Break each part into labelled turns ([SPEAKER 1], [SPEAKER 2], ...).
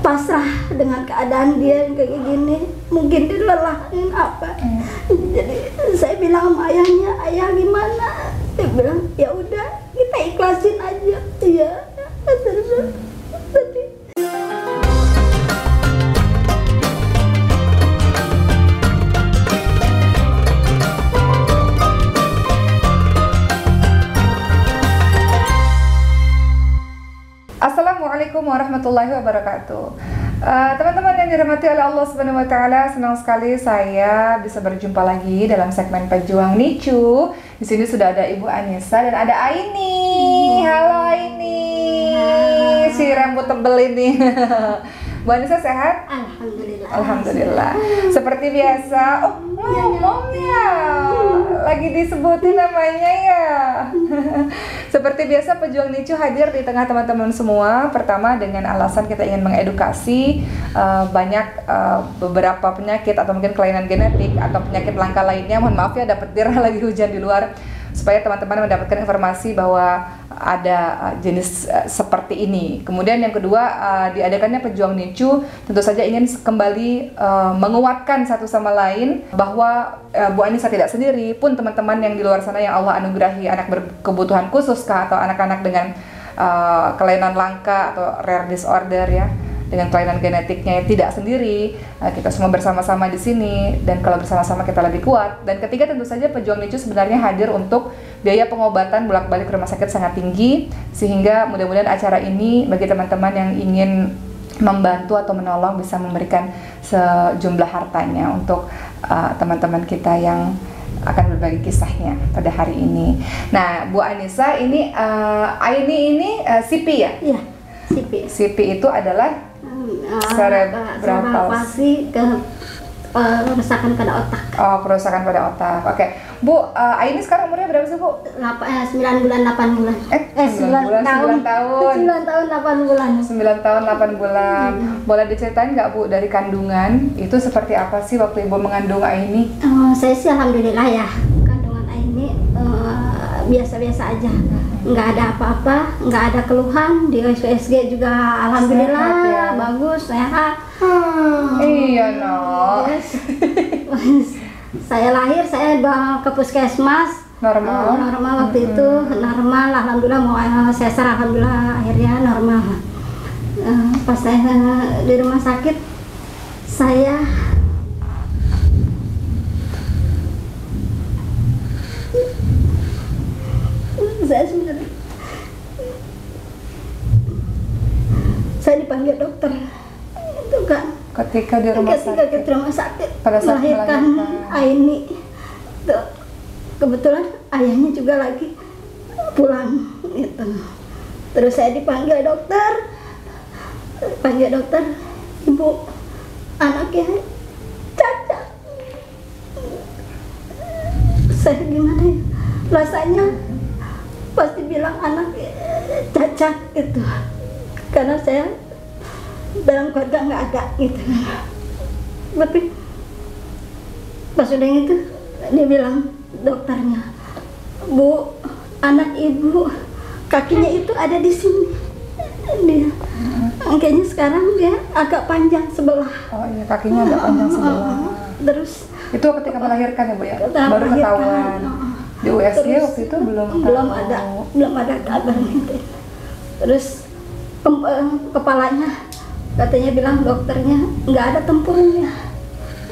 [SPEAKER 1] pasrah dengan keadaan dia yang kayak gini, mungkin dia lelahin apa. Jadi saya bilang sama ayahnya, ayah gimana? Dia bilang ya udah kita ikhlasin aja. Iya. Tapi
[SPEAKER 2] Assalamualaikum warahmatullahi wabarakatuh. Teman-teman yang dirahmati oleh Allah Subhanahu wa taala, senang sekali saya bisa berjumpa lagi dalam segmen Pejuang Nicu. Di sini sudah ada Ibu Anissa dan ada Aini. Halo Aini. Si rambut tebel ini. Bu Anissa sehat?
[SPEAKER 1] alhamdulillah.
[SPEAKER 2] Alhamdulillah. Seperti biasa. Oh, ngomong ya. Lagi disebutin namanya ya. Seperti biasa Pejuang Nicu hadir di tengah teman-teman semua. Pertama dengan alasan kita ingin mengedukasi banyak beberapa penyakit atau mungkin kelainan genetik atau penyakit langka lainnya. Mohon maaf ya, dapat petir lagi hujan di luar, supaya teman-teman mendapatkan informasi bahwa ada jenis seperti ini. Kemudian yang kedua, diadakannya Pejuang Nicu tentu saja ingin kembali menguatkan satu sama lain bahwa Bu Anissa tidak sendiri, pun teman-teman yang di luar sana yang Allah anugerahi anak berkebutuhan khusus atau anak-anak dengan kelainan langka atau rare disorder ya, dengan kelainan genetiknya, tidak sendiri. Kita semua bersama-sama di sini, dan kalau bersama-sama kita lebih kuat. Dan ketiga, tentu saja Pejuang Nicu sebenarnya hadir untuk biaya pengobatan bolak-balik ke rumah sakit sangat tinggi, sehingga mudah-mudahan acara ini bagi teman-teman yang ingin membantu atau menolong bisa memberikan sejumlah hartanya untuk teman-teman kita yang akan berbagi kisahnya pada hari ini. Nah, Bu Anissa, ini Aini ini CP ya?
[SPEAKER 1] Iya, CP.
[SPEAKER 2] CP itu adalah cerebral
[SPEAKER 1] palsy, kerusakan pada otak.
[SPEAKER 2] Oh, kerusakan pada otak. Oke. Bu, Aini sekarang umurnya berapa sih, Bu?
[SPEAKER 1] 9 bulan 8 bulan.
[SPEAKER 2] 9 tahun.
[SPEAKER 1] 9 tahun 8 bulan.
[SPEAKER 2] 9 tahun 8 bulan. Boleh diceritain nggak, Bu, dari kandungan itu seperti apa sih waktu Ibu mengandung Aini?
[SPEAKER 1] Saya sih alhamdulillah ya, kandungan Aini biasa-biasa aja. Nggak ada apa-apa, nggak ada keluhan. Di USG juga alhamdulillah
[SPEAKER 2] sehat, ya?
[SPEAKER 1] Bagus, sehat.
[SPEAKER 2] Iya, no.
[SPEAKER 1] Yes. Saya lahir, saya bawa ke puskesmas.
[SPEAKER 2] Normal.
[SPEAKER 1] Normal waktu itu, normal. Alhamdulillah mau sesar, alhamdulillah akhirnya normal. Pas saya di rumah sakit, saya sebenarnya saya dipanggil dokter itu kan
[SPEAKER 2] Ketika di rumah sakit. Pada saat
[SPEAKER 1] melahirkan Aini tuh, kebetulan ayahnya juga lagi pulang gitu. Terus saya dipanggil dokter, Ibu, anaknya cacat. Saya gimana ya rasanya pasti bilang anak cacat gitu, karena saya dalam keluarga nggak ada gitu. Tapi pas udah itu dia bilang dokternya, Bu, anak ibu kakinya itu ada di sini. Dia kayaknya sekarang dia agak panjang sebelah.
[SPEAKER 2] Oh iya, kakinya agak panjang sebelah.
[SPEAKER 1] Terus
[SPEAKER 2] itu ketika melahirkan ya, Bu ya? Baru
[SPEAKER 1] melahirkan.
[SPEAKER 2] ketahuan. Di USG waktu itu belum
[SPEAKER 1] ada kabar gitu. Terus kepalanya katanya bilang dokternya nggak ada tempurungnya.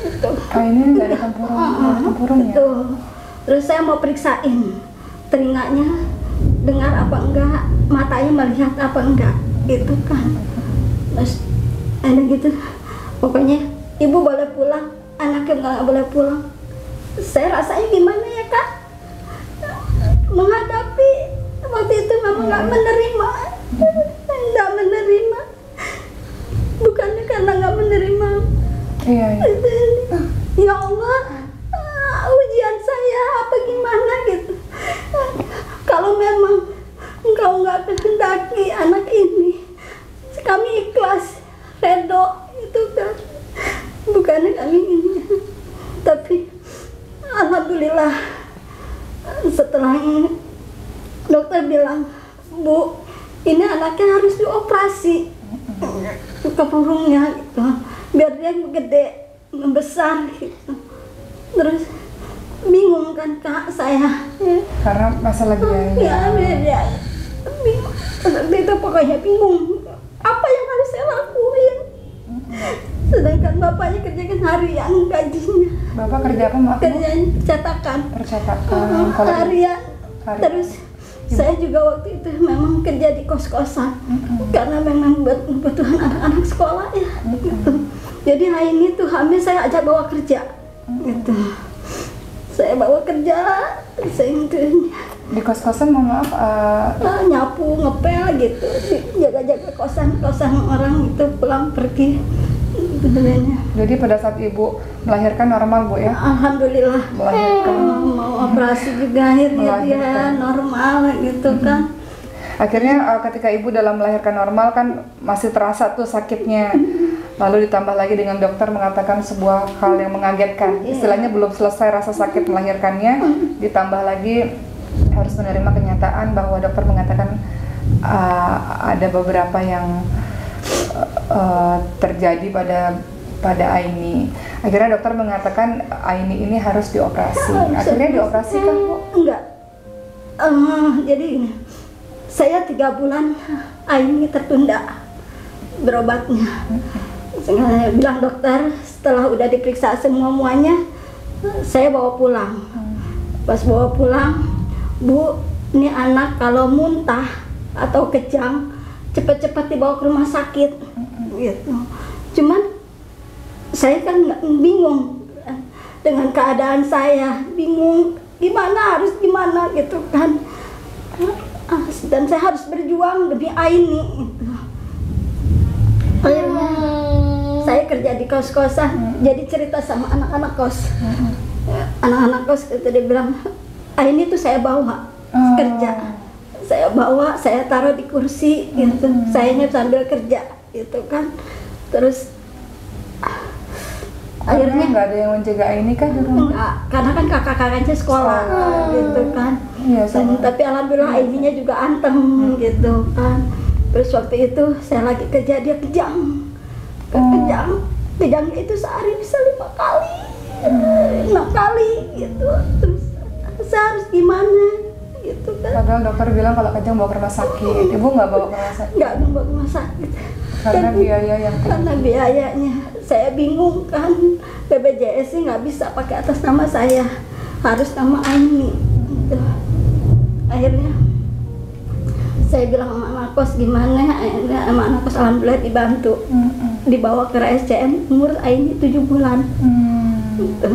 [SPEAKER 1] Gitu.
[SPEAKER 2] Ini nggak ada tempurungnya.
[SPEAKER 1] Betul. Terus saya mau periksain telinganya dengar apa enggak, matanya melihat apa enggak, gitu kan. Terus ada gitu. Pokoknya ibu boleh pulang, anaknya nggak boleh pulang. Saya rasanya gimana ya, Kak? Menghadapi waktu itu mama nggak menerima, bukannya karena nggak menerima.
[SPEAKER 2] Iya.
[SPEAKER 1] Ya Allah, ujian saya apa gimana gitu. Kalau memang engkau nggak kehendaki anak ini, kami ikhlas, redo itu kan. Bukannya kami ini, tapi alhamdulillah setelah ini dokter bilang, Bu, ini anaknya harus dioperasi. ke burungnya gitu, biar dia gede membesar gitu. Terus bingung kan Kak saya,
[SPEAKER 2] Karena masalah biaya.
[SPEAKER 1] ya bingung. Itu pokoknya bingung apa yang harus saya lakuin, sedangkan bapaknya kerjakan harian gajinya.
[SPEAKER 2] Bapak kerja apa maaf?
[SPEAKER 1] Kerjaan cetakan.
[SPEAKER 2] Percetakan. Kalau
[SPEAKER 1] Harian.
[SPEAKER 2] harian.
[SPEAKER 1] Terus saya juga waktu itu memang kerja di kos-kosan karena memang buat kebutuhan anak-anak sekolah ya gitu. Jadi hari ini tuh hamil saya ajak bawa kerja gitu. Saya bawa kerja, saya gitu.
[SPEAKER 2] Di kos-kosan mohon maaf
[SPEAKER 1] Nyapu, ngepel gitu, jaga-jaga kosan orang itu pulang pergi sebenarnya.
[SPEAKER 2] jadi pada saat ibu melahirkan normal Bu ya?
[SPEAKER 1] Alhamdulillah.
[SPEAKER 2] Melahirkan.
[SPEAKER 1] Mau operasi juga akhirnya dia
[SPEAKER 2] Melahirkan.
[SPEAKER 1] normal gitu kan.
[SPEAKER 2] Akhirnya ketika ibu dalam melahirkan normal kan masih terasa tuh sakitnya. Lalu ditambah lagi dengan dokter mengatakan sebuah hal yang mengagetkan. Istilahnya belum selesai rasa sakit melahirkannya, ditambah lagi harus menerima kenyataan bahwa dokter mengatakan ada beberapa yang terjadi pada Aini. Akhirnya dokter mengatakan Aini ini harus dioperasi. Akhirnya dioperasi kan Bu?
[SPEAKER 1] Enggak. Jadi gini, saya 3 bulan Aini tertunda berobatnya. Saya bilang dokter, setelah udah diperiksa semuanya, saya bawa pulang. Pas bawa pulang, Bu, ini anak kalau muntah atau kejang, cepat-cepat dibawa ke rumah sakit. Gitu. Cuman saya kan bingung dengan keadaan saya, bingung harus gimana gitu kan. Dan saya harus berjuang demi Aini gitu. Akhirnya saya kerja di kos-kosan, jadi cerita sama anak-anak kos. Anak-anak kos itu dia bilang, Aini tuh saya bawa kerja. Saya bawa, saya taruh di kursi gitu. Sayanya sambil kerja gitu kan. Terus akhirnya
[SPEAKER 2] nggak ada yang menjaga Aini kan di rumah?
[SPEAKER 1] Enggak, karena kan kakak-kakaknya sekolah gitu kan.
[SPEAKER 2] Iya,
[SPEAKER 1] Tapi alhamdulillah Aininya juga anteng gitu kan. Terus waktu itu saya lagi kerja, dia kejang. Kejangnya itu sehari bisa 5 kali, 6 kali gitu. Terus saya harus gimana gitu kan.
[SPEAKER 2] Padahal dokter bilang kalau kejang bawa ke rumah sakit. Ibu nggak bawa ke rumah sakit?
[SPEAKER 1] Nggak bawa ke rumah sakit.
[SPEAKER 2] Karena biaya yang tinggi.
[SPEAKER 1] Karena biayanya, saya bingung kan. BPJS sih nggak bisa pakai atas nama saya, harus nama Aini gitu. Akhirnya saya bilang sama anak kos gimana, akhirnya sama anak kos alhamdulillah dibantu. Dibawa ke RSCM, umur Aini 7 bulan gitu.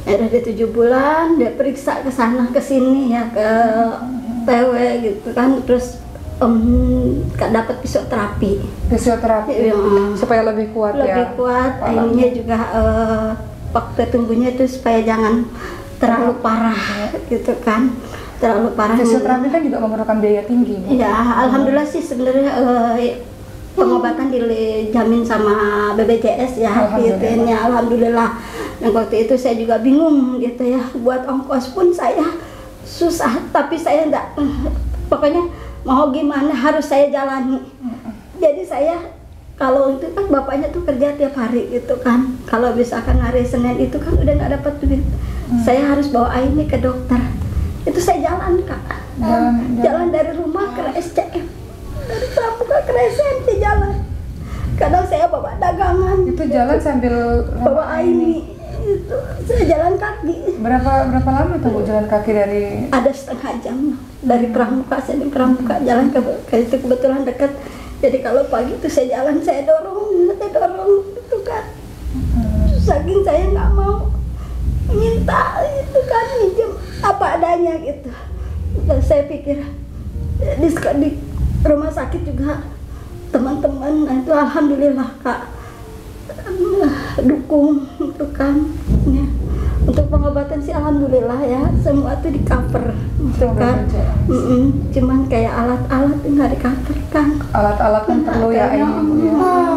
[SPEAKER 1] Ada dia 7 bulan, dia periksa ke sana ke sini ya, ke TW gitu kan. Terus dapat fisioterapi
[SPEAKER 2] supaya lebih kuat ya.
[SPEAKER 1] Lebih kuat, Aininya juga waktu tumbuhnya itu supaya jangan terlalu parah gitu kan. Terlalu parah.
[SPEAKER 2] Fisioterapi kan juga memerlukan biaya tinggi.
[SPEAKER 1] Ya, alhamdulillah sih sebenarnya pengobatan dijamin sama BPJS ya,
[SPEAKER 2] Alhamdulillah.
[SPEAKER 1] Alhamdulillah. Dan waktu itu saya juga bingung gitu ya, buat ongkos pun saya susah, tapi saya enggak, pokoknya mau gimana harus saya jalani. Jadi saya kalau itu kan bapaknya tuh kerja tiap hari gitu kan, kalau misalkan hari Senin itu kan udah nggak dapat duit, saya harus bawa Aini ke dokter. Itu saya jalan Kak, jalan dari rumah ke SCM, dari Pramuka ke SCM saya jalan. Kadang saya bawa dagangan.
[SPEAKER 2] Itu jalan sambil
[SPEAKER 1] bawa Aini. Itu saya jalan kaki.
[SPEAKER 2] Berapa lama tuh Bu jalan kaki dari?
[SPEAKER 1] Ada setengah jam dari Pramuka, saya di Pramuka jalan ke itu kebetulan dekat. Jadi kalau pagi itu saya jalan, saya dorong itu kan. Saking saya nggak mau minta itu kan, minjem apa adanya gitu. Dan saya pikir di rumah sakit juga teman-teman, nah itu alhamdulillah Kak dukung itu kan ya. Untuk pengobatan sih alhamdulillah ya, semua tuh di cover gitu kan. Cuman kayak alat-alat nggak di cover kan.
[SPEAKER 2] Alat-alat kan perlu ya Aini.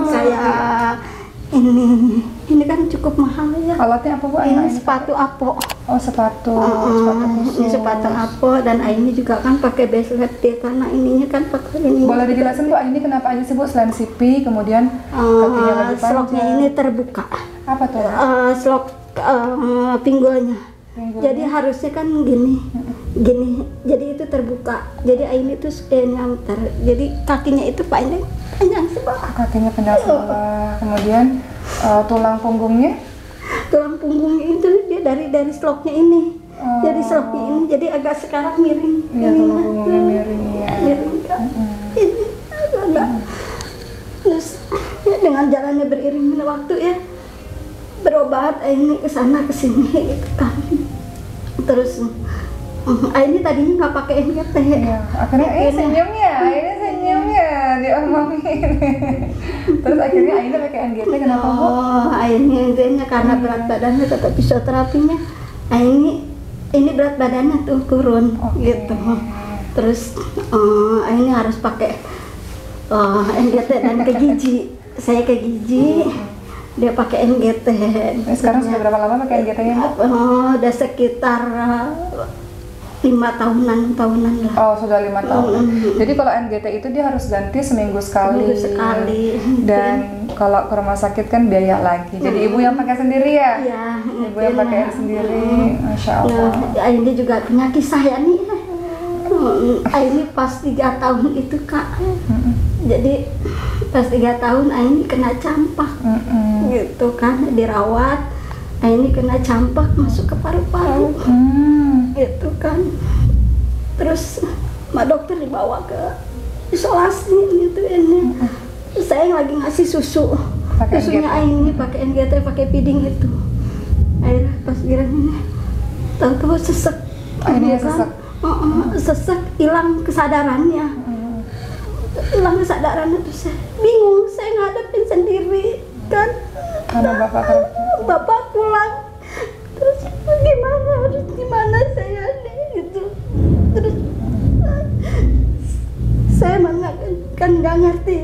[SPEAKER 1] Kayak ini kan cukup mahal ya.
[SPEAKER 2] Alatnya apa Bu?
[SPEAKER 1] Ini sepatu Apo.
[SPEAKER 2] Oh sepatu khusus.
[SPEAKER 1] Ini sepatu Apo dan ini juga kan pakai bracelet dia karena ininya kan pakai ini.
[SPEAKER 2] Boleh dijelasin Bu, ini kenapa aja sih Bu selain sipi kemudian kakinya lebih panjang?
[SPEAKER 1] Sloknya ini terbuka.
[SPEAKER 2] Apa tuh?
[SPEAKER 1] Slok pinggulnya. Jadi harusnya kan gini, jadi itu terbuka. Jadi ini tuh nyantar. Jadi kakinya itu panjang sebelah.
[SPEAKER 2] Kakinya panjang sebelah. Kemudian tulang punggungnya
[SPEAKER 1] itu dia dari sloknya ini. Dari sloknya ini, jadi agak sekarang miring.
[SPEAKER 2] Iya, tulang punggungnya miring ya.
[SPEAKER 1] Miring kan. Ini agak. Terus ya, dengan jalannya beriring waktu ya. Berobat ini ke sana ke sini gitu kan. Terus ini tadinya nggak pakai NGT.
[SPEAKER 2] Ya, akhirnya senyum ya diomongin. Terus akhirnya Aina pakai NGT kenapa Bu?
[SPEAKER 1] Akhirnya karena berat badannya tetap fisioterapinya. Ini berat badannya tuh turun gitu. Terus ini harus pakai NGT dan ke gigi. Saya ke gigi. Dia pakai NGT.
[SPEAKER 2] Sekarang sudah berapa lama pakai NGT-nya?
[SPEAKER 1] Udah sekitar 5 tahunan lah.
[SPEAKER 2] Oh, sudah 5 tahun. Jadi kalau NGT itu dia harus ganti seminggu sekali. Dan kalau ke rumah sakit kan biaya lagi. Jadi ibu yang pakai sendiri ya?
[SPEAKER 1] Iya.
[SPEAKER 2] Ibu yang pakai sendiri. Masya Allah.
[SPEAKER 1] Ini juga punya kisah ya nih. Ini pas 3 tahun itu Kak. Jadi pas 3 tahun ini kena campak. Gitu kan, dirawat. Ini kena campak masuk ke paru-paru. Gitu kan. Terus sama dokter dibawa ke isolasi gitu ini. Saya lagi ngasih susu. Susunya ini pakai NGT, pakai feeding itu. Akhirnya pas bilang ini tahu-tahu sesek.
[SPEAKER 2] Ini sesek.
[SPEAKER 1] Sesek, hilang kesadarannya. Hilang kesadarannya tuh saya bingung, saya ngadepin sendiri kan.
[SPEAKER 2] Karena
[SPEAKER 1] Bapak pulang. Terus gimana saya nih gitu. Terus saya kan nggak ngerti.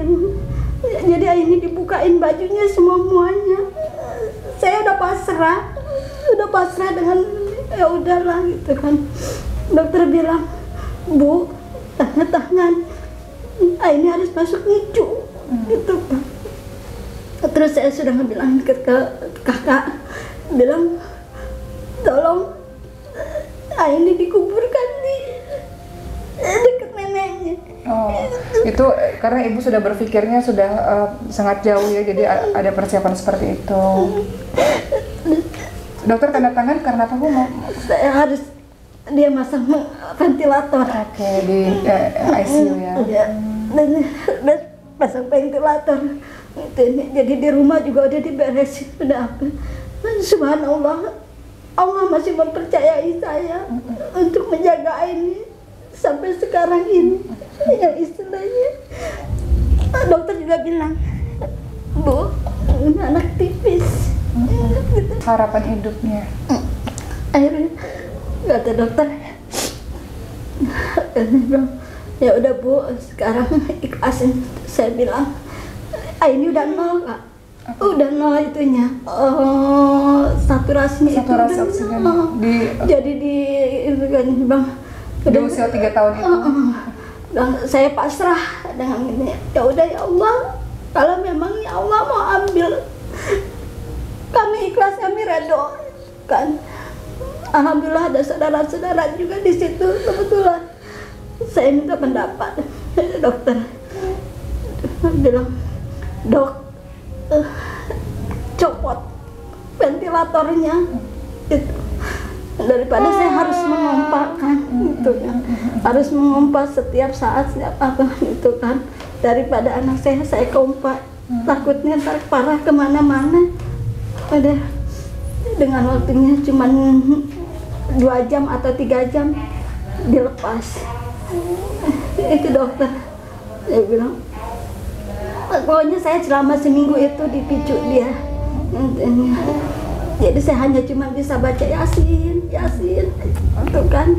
[SPEAKER 1] Jadi ini dibukain bajunya semuanya. Saya udah pasrah dengan ya udahlah gitu kan. Dokter bilang, Bu, tangan ini harus masuk NICU gitu kan. Terus saya sudah bilang ke kakak, bilang tolong ini dikuburkan di dekat neneknya.
[SPEAKER 2] Oh, itu karena ibu sudah berpikirnya sudah sangat jauh ya, jadi ada persiapan seperti itu. Dokter tanda tangan karena apa Bu?
[SPEAKER 1] Saya harus dia masang ventilator.
[SPEAKER 2] Oke, di ICU ya.
[SPEAKER 1] Dan pasang ventilator. Jadi di rumah juga udah diberesin, udah apa. Subhanallah, Allah masih mempercayai saya untuk menjaga ini sampai sekarang ini. Yang istilahnya dokter juga bilang, Bu, ini anak tipis.
[SPEAKER 2] Harapan hidupnya.
[SPEAKER 1] Akhirnya kata dokter, ya udah Bu, sekarang ikhlasin. Saya bilang, ini udah 0 Kak. Udah 0 itunya. Saturasinya itu udah
[SPEAKER 2] oksigen.
[SPEAKER 1] Jadi di itu kan Bang.
[SPEAKER 2] Di usia 3 tahun itu.
[SPEAKER 1] Saya pasrah dengan ini. Ya udah ya Allah, kalau memang ya Allah mau ambil, kami ikhlas, kami redo kan. Alhamdulillah ada saudara-saudara juga di situ. Kebetulan saya minta pendapat dokter. Bilang, Dok, copot ventilatornya itu daripada saya harus mengompakkan gitu kan, harus mengompak setiap saat setiap apa gitu kan, daripada anak saya kompak, takutnya ntar parah kemana-mana. Udah dengan waktunya cuma 2 jam atau 3 jam dilepas. Itu dokter, saya bilang pokoknya saya selama seminggu itu dipicu dia. Jadi saya hanya cuma bisa baca Yasin itu kan,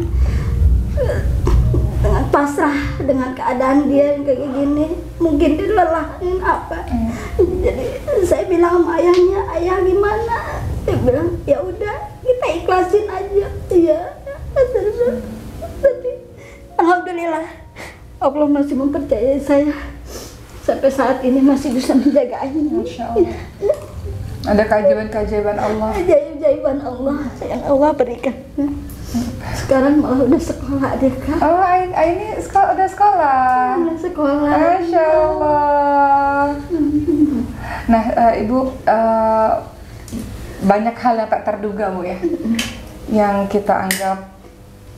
[SPEAKER 1] dengan pasrah dengan keadaan dia yang kayak gini, mungkin dia lelahin apa. Jadi saya bilang sama ayahnya, ayah gimana ikhlasin aja. Iya. Tapi alhamdulillah Allah masih mempercayai saya sampai saat ini masih bisa menjaga Aini.
[SPEAKER 2] Masya Allah. Ada keajaiban-keajaiban Allah.
[SPEAKER 1] Ajaib-ajaiban Allah yang Allah berikan. Sekarang malah udah sekolah deh Kak.
[SPEAKER 2] Oh, Aini udah sekolah.
[SPEAKER 1] Udah sekolah.
[SPEAKER 2] Masya Allah. Nah, Ibu, banyak hal yang tak terduga Bu ya, yang kita anggap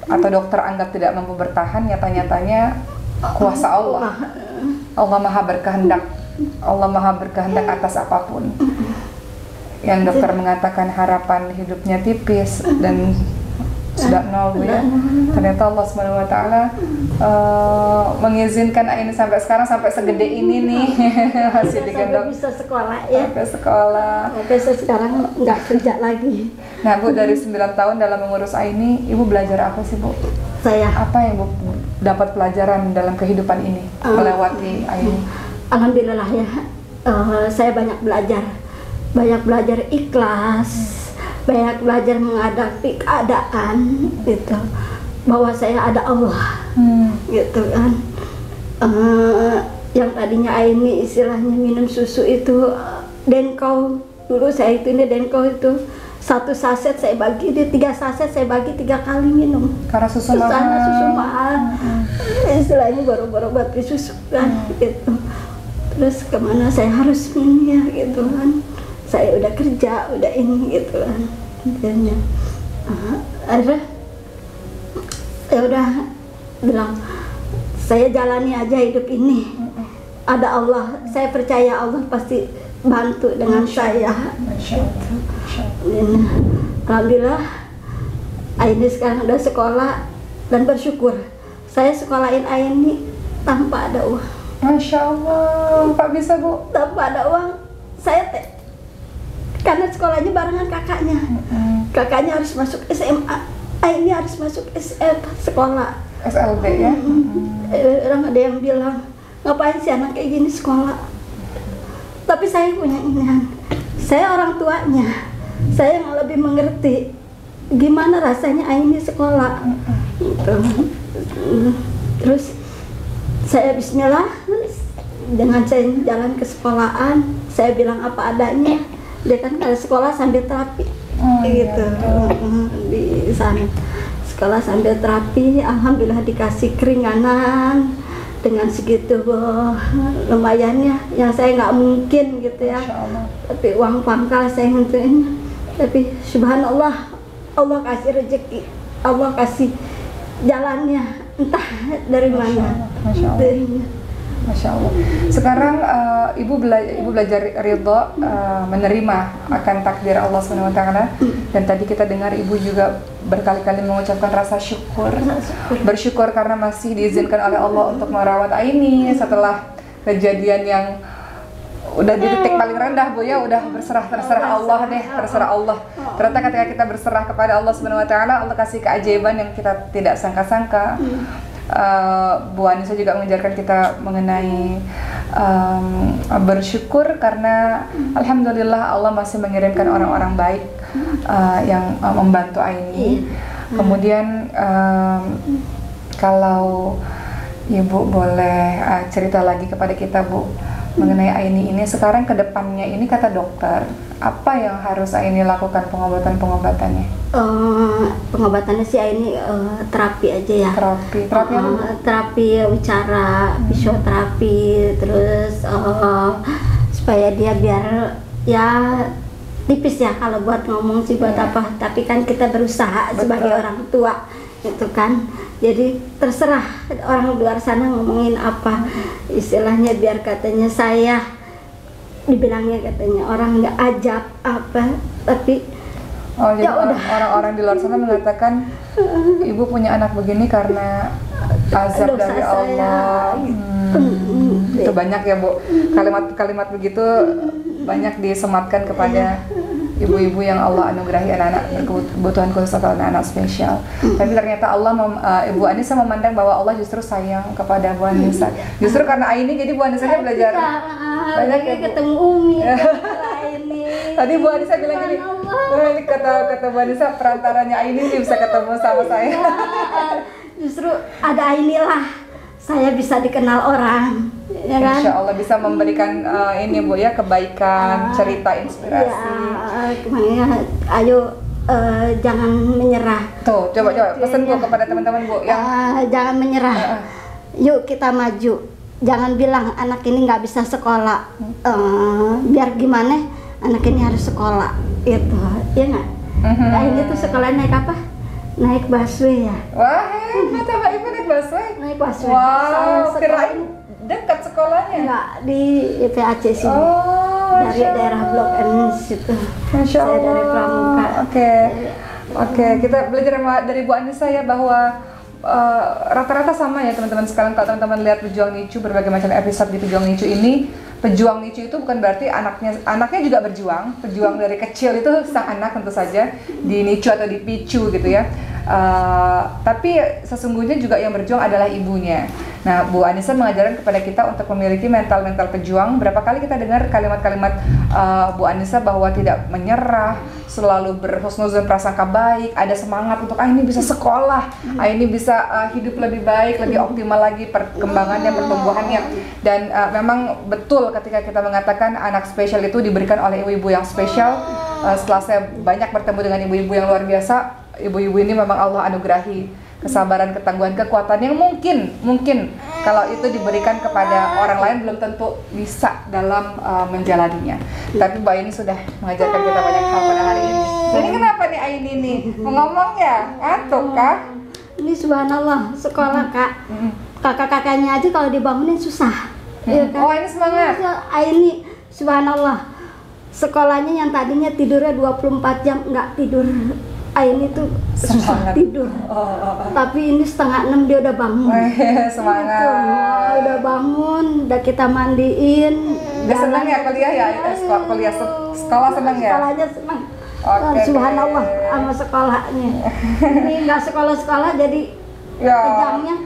[SPEAKER 2] atau dokter anggap tidak mampu bertahan, nyata-nyatanya kuasa Allah. Allah maha berkehendak. Allah maha berkehendak atas apapun. Yang dokter mengatakan harapan hidupnya tipis dan sudah nol Bu ya. Ternyata Allah Subhanahu wa taala mengizinkan Aini sampai sekarang, sampai segede ini nih masih digendong.
[SPEAKER 1] Sampai bisa sekolah ya.
[SPEAKER 2] Sampai sekolah.
[SPEAKER 1] Sampai sekarang nggak kerja lagi.
[SPEAKER 2] Nah Bu, dari 9 tahun dalam mengurus Aini, Ibu belajar apa sih Bu?
[SPEAKER 1] Saya
[SPEAKER 2] Apa yang Bu dapat pelajaran dalam kehidupan ini melewati Aini?
[SPEAKER 1] alhamdulillah ya, saya banyak belajar ikhlas, banyak belajar menghadapi keadaan gitu, bahwa saya ada Allah gitu kan. Yang tadinya Aini istilahnya minum susu itu Denko, dulu saya itu ini Denko itu 1 saset saya bagi, di 3 saset saya bagi 3 kali minum.
[SPEAKER 2] Karena susu
[SPEAKER 1] mahal. Istilahnya baru-baru buat susu kan gitu. Terus kemana saya harus ini ya gitu kan. Saya udah kerja, udah ini gitu kan. Akhirnya akhirnya ya udah bilang saya jalani aja hidup ini. Ada Allah, saya percaya Allah pasti bantu dengan saya. Alhamdulillah Aini sekarang udah sekolah dan bersyukur saya sekolahin Aini tanpa ada uang.
[SPEAKER 2] Masya Allah, Pak bisa Bu?
[SPEAKER 1] Tanpa ada uang, saya karena sekolahnya barengan kakaknya. Kakaknya harus masuk SMA, Aini harus masuk sekolah
[SPEAKER 2] SLB ya.
[SPEAKER 1] Orang ada yang bilang, ngapain sih anak kayak gini sekolah? Tapi saya punya inian, saya orang tuanya, saya yang lebih mengerti gimana rasanya Aini sekolah. Gitu. Terus saya bismillah, dengan saya jalan ke sekolahan, saya bilang apa adanya. Dia kan kalau sekolah sambil terapi, gitu di sana. Sekolah sambil terapi, alhamdulillah dikasih keringanan dengan segitu lumayannya, yang saya nggak mungkin gitu ya. Tapi uang pangkal saya nentuin. Tapi subhanallah, Allah kasih rezeki, Allah kasih jalannya, entah dari mana.
[SPEAKER 2] Masya Allah. Sekarang ibu belajar ridho, menerima akan takdir Allah SWT. Dan tadi kita dengar ibu juga berkali-kali mengucapkan rasa syukur, bersyukur karena masih diizinkan oleh Allah untuk merawat Aini setelah kejadian yang udah di titik paling rendah Bu ya, udah terserah Allah deh, terserah Allah. Ternyata ketika kita berserah kepada Allah SWT, Allah kasih keajaiban yang kita tidak sangka-sangka. Bu Anissa juga mengajarkan kita mengenai bersyukur karena alhamdulillah Allah masih mengirimkan orang-orang baik yang membantu Aini. Kemudian kalau Ibu boleh cerita lagi kepada kita Bu mengenai Aini ini, sekarang ke depannya ini kata dokter, apa yang harus Aini lakukan pengobatannya?
[SPEAKER 1] Pengobatannya sih Aini terapi aja ya. Terapi bicara, fisioterapi, terus supaya dia biar ya tipis ya, kalau buat ngomong sih buat apa, tapi kan kita berusaha sebagai orang tua itu kan. Jadi terserah orang luar sana ngomongin apa, istilahnya biar katanya saya dibilangnya katanya orang nggak ajab apa, tapi
[SPEAKER 2] jadi orang-orang di luar sana mengatakan ibu punya anak begini karena azab dari Allah. Itu banyak ya Bu, kalimat-kalimat begitu banyak disematkan kepada ibu-ibu yang Allah anugerahi anak-anak berkebutuhan khusus atau anak-anak spesial. Tapi ternyata Allah, Ibu Anissa memandang bahwa Allah justru sayang kepada Bu Anissa. Justru karena Aini, jadi Bu Anissa belajar banyak ya,
[SPEAKER 1] ketemu Umi, Aini.
[SPEAKER 2] Tadi Bu Anissa bilang gini, ini kata Bu Anissa perantaranya Aini nih bisa ketemu sama saya.
[SPEAKER 1] Justru ada inilah saya bisa dikenal orang, ya kan?
[SPEAKER 2] Insya Allah bisa memberikan ini Bu ya, kebaikan, cerita, inspirasi.
[SPEAKER 1] Ya, makanya ayo jangan menyerah.
[SPEAKER 2] Tuh, coba pesan Bu kepada teman-teman Bu yang
[SPEAKER 1] jangan menyerah. Yuk kita maju. Jangan bilang anak ini nggak bisa sekolah. Biar gimana? Anak ini harus sekolah. Itu, ya nggak? Nah, ini tuh sekolah naik apa? Naik busway ya.
[SPEAKER 2] Wah, kata Ibu naik busway.
[SPEAKER 1] Naik busway.
[SPEAKER 2] Wow, kirain dekat sekolahnya.
[SPEAKER 1] Enggak, di IPAC sini.
[SPEAKER 2] Oh,
[SPEAKER 1] dari daerah Blok M situ.
[SPEAKER 2] Masya Allah.
[SPEAKER 1] Saya dari Pramuka.
[SPEAKER 2] Oke, kita belajar dari Bu Anissa ya bahwa rata-rata sama ya teman-teman sekalian. Kalau teman-teman lihat Pejuang Nicu, berbagai macam episode di Pejuang Nicu ini, pejuang Nicu itu bukan berarti anaknya juga berjuang. Pejuang dari kecil itu sang anak tentu saja dinicu atau dipicu gitu ya. Tapi sesungguhnya juga yang berjuang adalah ibunya. Nah, Bu Anissa mengajarkan kepada kita untuk memiliki mental pejuang. Berapa kali kita dengar kalimat-kalimat Bu Anissa bahwa tidak menyerah, selalu berhusnuzon, prasangka baik, ada semangat untuk ini bisa sekolah, ini bisa hidup lebih baik, lebih optimal lagi perkembangannya, pertumbuhannya. Dan memang betul ketika kita mengatakan anak spesial itu diberikan oleh ibu-ibu yang spesial. Setelah saya banyak bertemu dengan ibu-ibu yang luar biasa, ibu-ibu ini memang Allah anugerahi kesabaran, ketangguhan, kekuatan yang mungkin kalau itu diberikan kepada orang lain belum tentu bisa dalam menjalaninya. Tapi Mbak Aini sudah mengajarkan kita banyak hal pada hari ini. Ini kenapa nih Aini nih? Mau ngomong ya? Ngantuk kah?
[SPEAKER 1] Ini subhanallah, sekolah Kak. Kakak-kakaknya aja kalau dibangunin susah. Ya kan?
[SPEAKER 2] Oh, ini semangat.
[SPEAKER 1] Ini subhanallah. Sekolahnya yang tadinya tidurnya 24 jam nggak tidur. Ini tuh susah tidur. Tapi ini 5:30 dia udah bangun.
[SPEAKER 2] Semangat.
[SPEAKER 1] Udah bangun, udah kita mandiin.
[SPEAKER 2] Udah senang ya kuliah ya? Sekolah senang ya?
[SPEAKER 1] Sekolahnya senang.
[SPEAKER 2] Oke.
[SPEAKER 1] Subhanallah sama sekolahnya. Ini nggak sekolah-sekolah jadi kejamnya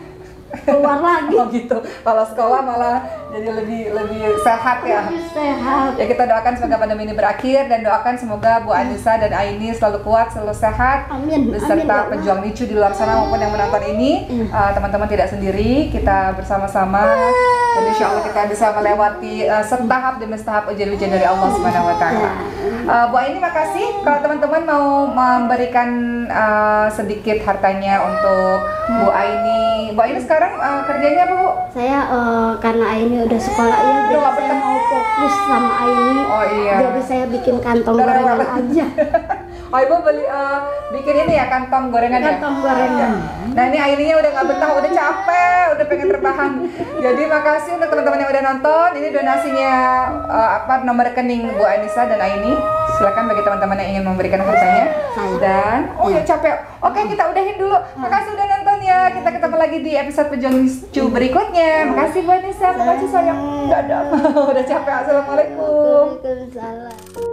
[SPEAKER 1] keluar lagi.
[SPEAKER 2] Oh gitu. Kalau sekolah malah jadi lebih sehat ya.
[SPEAKER 1] Lebih sehat.
[SPEAKER 2] Ya kita doakan semoga pandemi ini berakhir dan doakan semoga Bu Anissa dan Aini selalu kuat, selalu sehat.
[SPEAKER 1] Amin.
[SPEAKER 2] Beserta
[SPEAKER 1] Amin,
[SPEAKER 2] pejuang Nicu di luar sana maupun yang menonton ini. Teman-teman tidak sendiri, kita bersama-sama dan insya Allah kita bisa melewati setahap demi setahap ujian-ujian dari Allah Subhanahu Wa Taala. Bu Aini makasih. Kalau teman-teman mau memberikan sedikit hartanya untuk Bu Aini. Bu Aini sekarang kerjanya apa Bu?
[SPEAKER 1] Saya karena Aini udah sekolah ya, jadi saya mau fokus sama Aini.
[SPEAKER 2] Oh iya.
[SPEAKER 1] Jadi saya bikin kantong gorengan aja.
[SPEAKER 2] Oh Ibu beli bikin ini ya kantong gorengan ya?
[SPEAKER 1] Kantong gorengan.
[SPEAKER 2] Nah ini Aininya udah nggak betah, udah capek, udah pengen rebahan. Jadi makasih untuk teman-teman yang udah nonton. Ini donasinya nomor rekening Bu Anissa dan Aini. Silakan bagi teman-teman yang ingin memberikan hartanya. Dan ya capek. Oke kita udahin dulu. Makasih udah nonton ya. Kita ketemu lagi di episode Pejuang Nicu berikutnya. Makasih Bu Anissa, makasih sayang. Dadah. Udah capek. Assalamualaikum.
[SPEAKER 1] Waalaikumsalam.